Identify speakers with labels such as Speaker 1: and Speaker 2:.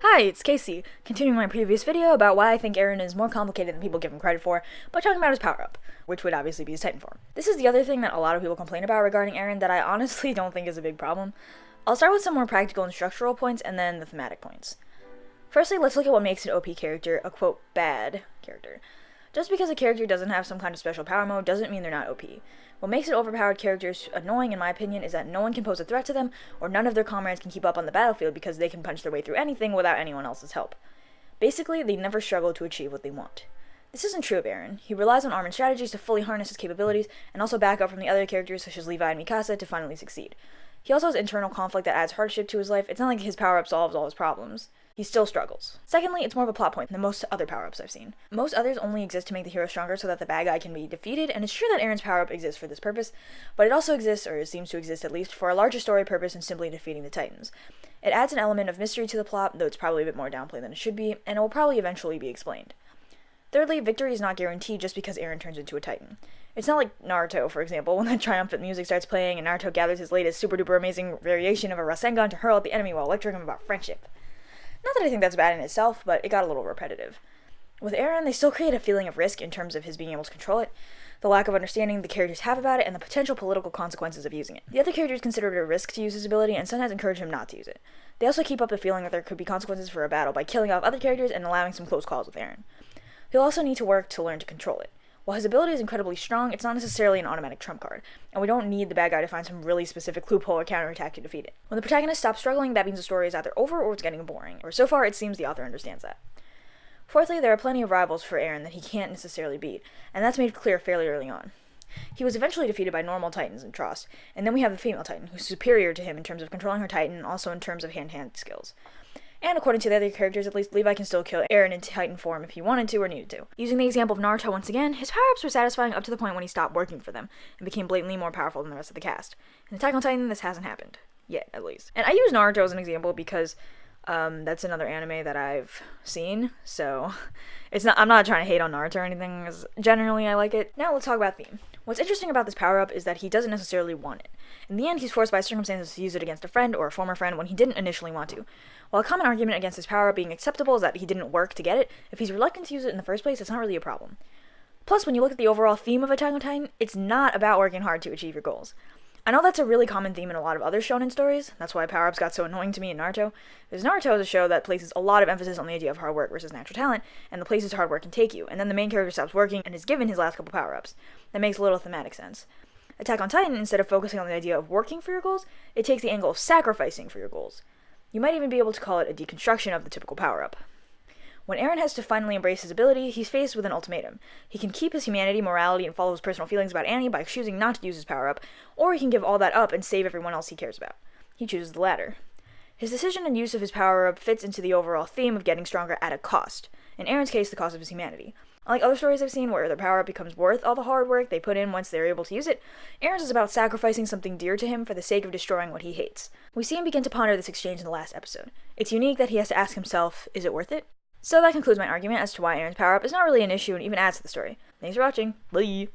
Speaker 1: Hi, it's KSee, continuing my previous video about why I think Eren is more complicated than people give him credit for, by talking about his power-up, which would obviously be his Titan form. This is the other thing that a lot of people complain about regarding Eren that I honestly don't think is a big problem. I'll start with some more practical and structural points, and then the thematic points. Firstly, let's look at what makes an OP character a, quote, bad character. Just because a character doesn't have some kind of special power mode doesn't mean they're not OP. What makes an overpowered character annoying, in my opinion, is that no one can pose a threat to them, or none of their comrades can keep up on the battlefield because they can punch their way through anything without anyone else's help. Basically, they never struggle to achieve what they want. This isn't true of Eren. He relies on arm and strategies to fully harness his capabilities, and also back up from the other characters such as Levi and Mikasa to finally succeed. He also has internal conflict that adds hardship to his life. It's not like his power-up solves all his problems. He still struggles. Secondly, it's more of a plot point than most other power-ups I've seen. Most others only exist to make the hero stronger so that the bad guy can be defeated, and it's true that Eren's power-up exists for this purpose, but it also exists, or it seems to exist at least, for a larger story purpose than simply defeating the Titans. It adds an element of mystery to the plot, though it's probably a bit more downplayed than it should be, and it will probably eventually be explained. Thirdly, victory is not guaranteed just because Eren turns into a Titan. It's not like Naruto, for example, when that triumphant music starts playing and Naruto gathers his latest super-duper amazing variation of a Rasengan to hurl at the enemy while lecturing him about friendship. Not that I think that's bad in itself, but it got a little repetitive. With Eren, they still create a feeling of risk in terms of his being able to control it, the lack of understanding the characters have about it, and the potential political consequences of using it. The other characters consider it a risk to use his ability, and sometimes encourage him not to use it. They also keep up the feeling that there could be consequences for a battle by killing off other characters and allowing some close calls with Eren. He'll also need to work to learn to control it. While his ability is incredibly strong, it's not necessarily an automatic trump card, and we don't need the bad guy to find some really specific loophole or counterattack to defeat it. When the protagonist stops struggling, that means the story is either over or it's getting boring, or so far it seems the author understands that. Fourthly, there are plenty of rivals for Eren that he can't necessarily beat, and that's made clear fairly early on. He was eventually defeated by normal Titans in Trost, and then we have the female Titan, who's superior to him in terms of controlling her Titan and also in terms of hand-to-hand skills. And according to the other characters, at least, Levi can still kill Eren in Titan form if he wanted to or needed to. Using the example of Naruto once again, his power-ups were satisfying up to the point when he stopped working for them, and became blatantly more powerful than the rest of the cast. In Attack on Titan, this hasn't happened. Yet, at least. And I use Naruto as an example because that's another anime that I've seen, so I'm not trying to hate on Naruto or anything, because generally I like it. Now let's talk about theme. What's interesting about this power-up is that he doesn't necessarily want it. In the end, he's forced by circumstances to use it against a friend or a former friend when he didn't initially want to. While a common argument against his power-up being acceptable is that he didn't work to get it, if he's reluctant to use it in the first place, it's not really a problem. Plus, when you look at the overall theme of Attack on Titan, it's not about working hard to achieve your goals. I know that's a really common theme in a lot of other shonen stories, that's why power-ups got so annoying to me in Naruto, because Naruto is a show that places a lot of emphasis on the idea of hard work versus natural talent, and the places hard work can take you, and then the main character stops working and is given his last couple power-ups. That makes little thematic sense. Attack on Titan, instead of focusing on the idea of working for your goals, it takes the angle of sacrificing for your goals. You might even be able to call it a deconstruction of the typical power-up. When Eren has to finally embrace his ability, he's faced with an ultimatum. He can keep his humanity, morality, and follow his personal feelings about Annie by choosing not to use his power-up, or he can give all that up and save everyone else he cares about. He chooses the latter. His decision and use of his power-up fits into the overall theme of getting stronger at a cost. In Eren's case, the cost of his humanity. Unlike other stories I've seen where their power-up becomes worth all the hard work they put in once they're able to use it, Eren's is about sacrificing something dear to him for the sake of destroying what he hates. We see him begin to ponder this exchange in the last episode. It's unique that he has to ask himself, is it worth it? So that concludes my argument as to why Eren's power-up is not really an issue and even adds to the story. Thanks for watching. Bye!